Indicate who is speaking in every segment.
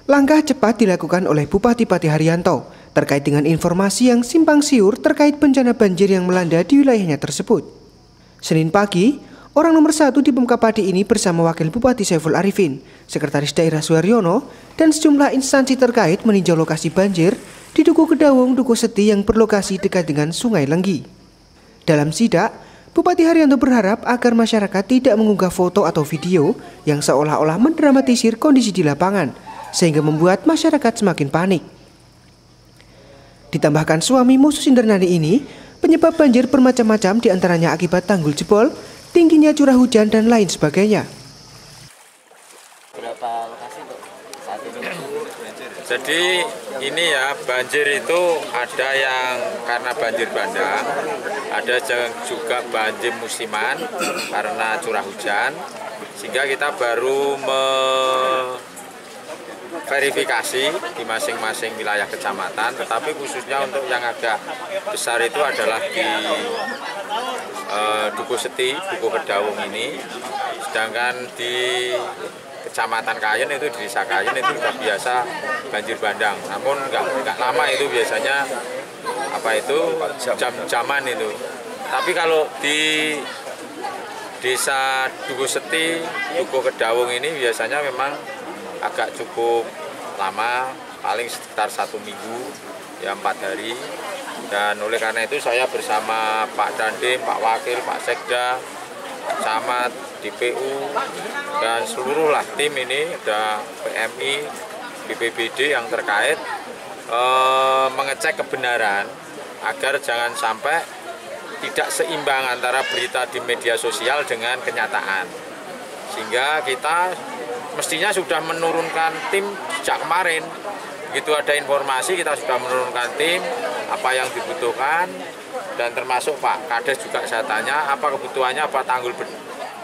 Speaker 1: Langkah cepat dilakukan oleh Bupati Patih Haryanto terkait dengan informasi yang simpang siur terkait bencana banjir yang melanda di wilayahnya tersebut. Senin pagi, orang nomor 1 di Pemkab Pati ini bersama Wakil Bupati Saiful Arifin, Sekretaris Daerah Suharyono, dan sejumlah instansi terkait meninjau lokasi banjir di Duku Kedawung, Duku Seti yang berlokasi dekat dengan Sungai Lenggi. Dalam sidak, Bupati Haryanto berharap agar masyarakat tidak mengunggah foto atau video yang seolah-olah mendramatisir kondisi di lapangan, sehingga membuat masyarakat semakin panik. Ditambahkan suami Musu Sindernani ini, penyebab banjir bermacam-macam diantaranya akibat tanggul jebol, tingginya curah hujan, dan lain sebagainya.
Speaker 2: Berapa lokasi untuk saat ini?
Speaker 3: Jadi ini ya, banjir itu ada yang karena banjir bandang, ada juga banjir musiman karena curah hujan, sehingga kita baru verifikasi di masing-masing wilayah kecamatan, tetapi khususnya untuk yang agak besar itu adalah di Duku Seti, Duku Kedawung ini, sedangkan di Kecamatan Kayen itu, di Desa Kayen itu sudah biasa banjir bandang, namun nggak lama itu biasanya jam-jaman itu. Tapi kalau di Desa Duku Seti, Duku Kedawung ini biasanya memang agak cukup lama, paling sekitar 1 minggu, ya 4 hari. Dan oleh karena itu saya bersama Pak Dandim, Pak Wakil, Pak Sekda, Camat, DPU, dan seluruh tim ini, ada PMI, BPBD yang terkait, mengecek kebenaran agar jangan sampai tidak seimbang antara berita di media sosial dengan kenyataan. Sehingga kita mestinya sudah menurunkan tim sejak kemarin. Begitu ada informasi, kita sudah menurunkan tim, apa yang dibutuhkan, dan termasuk Pak Kades juga saya tanya, apa kebutuhannya, apa tanggul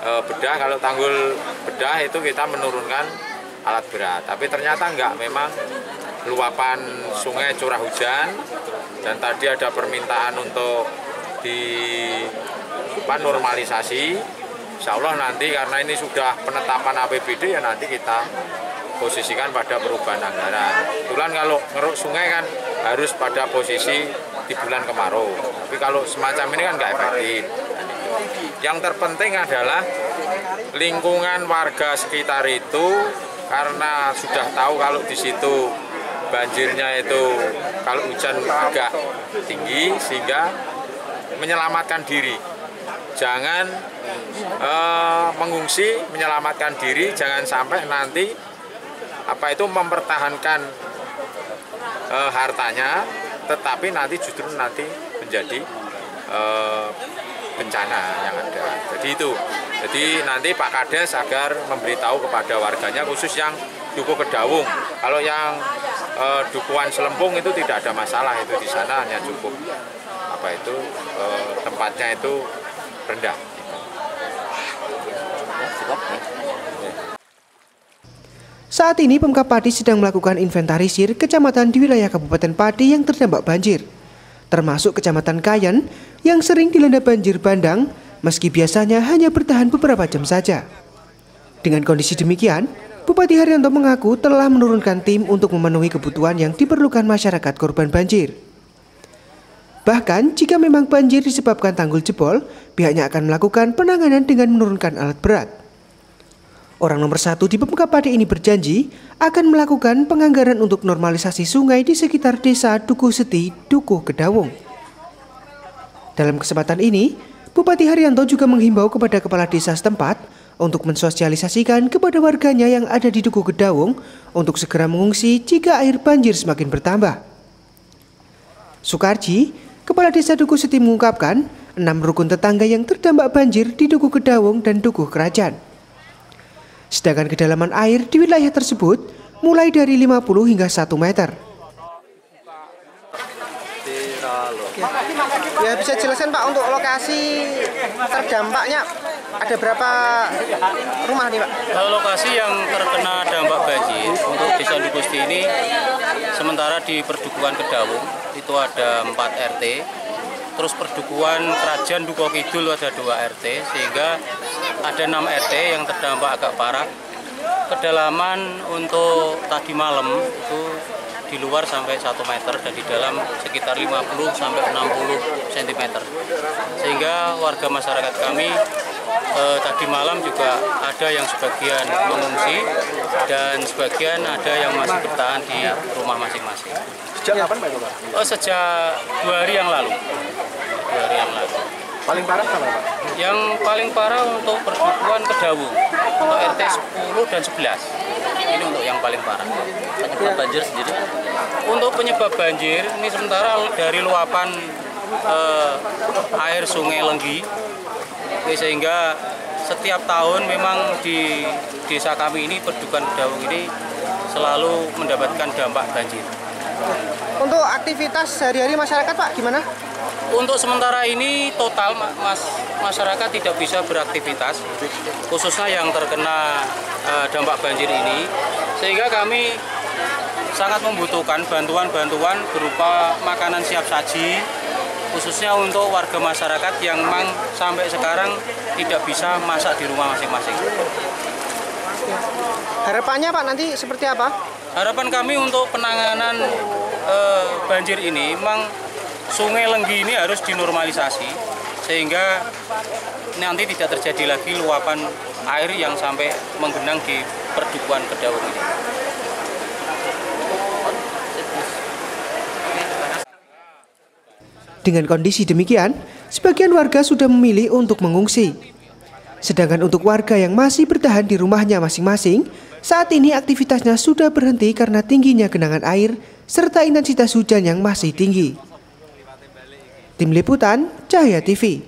Speaker 3: bedah. Kalau tanggul bedah itu kita menurunkan alat berat. Tapi ternyata enggak, memang luapan sungai curah hujan, dan tadi ada permintaan untuk normalisasi. Insya Allah nanti karena ini sudah penetapan APBD, ya nanti kita posisikan pada perubahan anggaran. Kebetulan kalau ngeruk sungai kan harus pada posisi di bulan kemarau. Tapi kalau semacam ini kan nggak efektif. Yang terpenting adalah lingkungan warga sekitar itu, karena sudah tahu kalau di situ banjirnya itu kalau hujan agak tinggi, sehingga menyelamatkan diri. Jangan mengungsi, menyelamatkan diri, jangan sampai nanti mempertahankan hartanya, tetapi nanti justru menjadi bencana yang ada. Jadi nanti Pak Kades agar memberitahu kepada warganya, khusus yang Duku Kedawung. Kalau yang Dukuan Selempung itu tidak ada masalah, itu di sana hanya cukup tempatnya itu rendah.
Speaker 1: Saat ini Pemkab Pati sedang melakukan inventarisir kecamatan di wilayah Kabupaten Pati yang terdampak banjir, termasuk Kecamatan Kayen yang sering dilanda banjir bandang, meski biasanya hanya bertahan beberapa jam saja. Dengan kondisi demikian, Bupati Haryanto mengaku telah menurunkan tim untuk memenuhi kebutuhan yang diperlukan masyarakat korban banjir. Bahkan jika memang banjir disebabkan tanggul jebol, pihaknya akan melakukan penanganan dengan menurunkan alat berat. Orang nomor 1 di Pemkab Pati ini berjanji akan melakukan penganggaran untuk normalisasi sungai di sekitar desa Duku Seti, Duku Kedawung. Dalam kesempatan ini, Bupati Haryanto juga menghimbau kepada kepala desa setempat untuk mensosialisasikan kepada warganya yang ada di Duku Kedawung untuk segera mengungsi jika air banjir semakin bertambah. Sukarji, Kepala Desa Duku Seti, mengungkapkan 6 rukun tetangga yang terdampak banjir di Duku Kedawung dan Duku Kerajaan. Sedangkan kedalaman air di wilayah tersebut mulai dari 50 hingga 1 meter. Ya, bisa jelaskan Pak untuk lokasi terdampaknya ada berapa rumah nih Pak?
Speaker 4: Kalau lokasi yang terkena dampak banjir untuk Desa Duku Seti ini sementara di Perdukuhan Kedawung itu ada 4 RT, terus Perdukuhan Kerajaan Duku Kidul ada 2 RT, sehingga ada 6 RT yang terdampak agak parah. kedalaman untuk tadi malam itu di luar sampai 1 meter dan di dalam sekitar 50 sampai 60 cm. Sehingga warga masyarakat kami tadi malam juga ada yang sebagian mengungsi dan sebagian ada yang masih bertahan di rumah masing-masing.
Speaker 5: Sejak kapan Pak itu Pak?
Speaker 4: Sejak 2 hari yang lalu. 2 hari yang lalu.
Speaker 5: Paling parah apa Pak?
Speaker 4: Yang paling parah untuk perdukuhan Kedawung, untuk RT 10 dan 11. Ini untuk yang paling parah.
Speaker 2: Penyebab banjir sendiri?
Speaker 4: Untuk penyebab banjir, ini sementara dari luapan air Sungai Lenggi, sehingga setiap tahun memang di desa kami ini, Perdukuhan Kedawung ini selalu mendapatkan dampak banjir.
Speaker 1: Untuk aktivitas sehari-hari masyarakat Pak gimana?
Speaker 4: Untuk sementara ini total masyarakat tidak bisa beraktivitas, khususnya yang terkena dampak banjir ini, sehingga kami sangat membutuhkan bantuan-bantuan berupa makanan siap saji, khususnya untuk warga masyarakat yang memang sampai sekarang tidak bisa masak di rumah masing-masing.
Speaker 1: Harapannya Pak nanti seperti apa?
Speaker 4: Harapan kami untuk penanganan banjir ini, memang Sungai Lenggi ini harus dinormalisasi sehingga nanti tidak terjadi lagi luapan air yang sampai menggenang di Perdukuhan Kedawung ini.
Speaker 1: Dengan kondisi demikian, sebagian warga sudah memilih untuk mengungsi. Sedangkan untuk warga yang masih bertahan di rumahnya masing-masing, saat ini aktivitasnya sudah berhenti karena tingginya genangan air serta intensitas hujan yang masih tinggi. Tim Liputan Cahaya TV.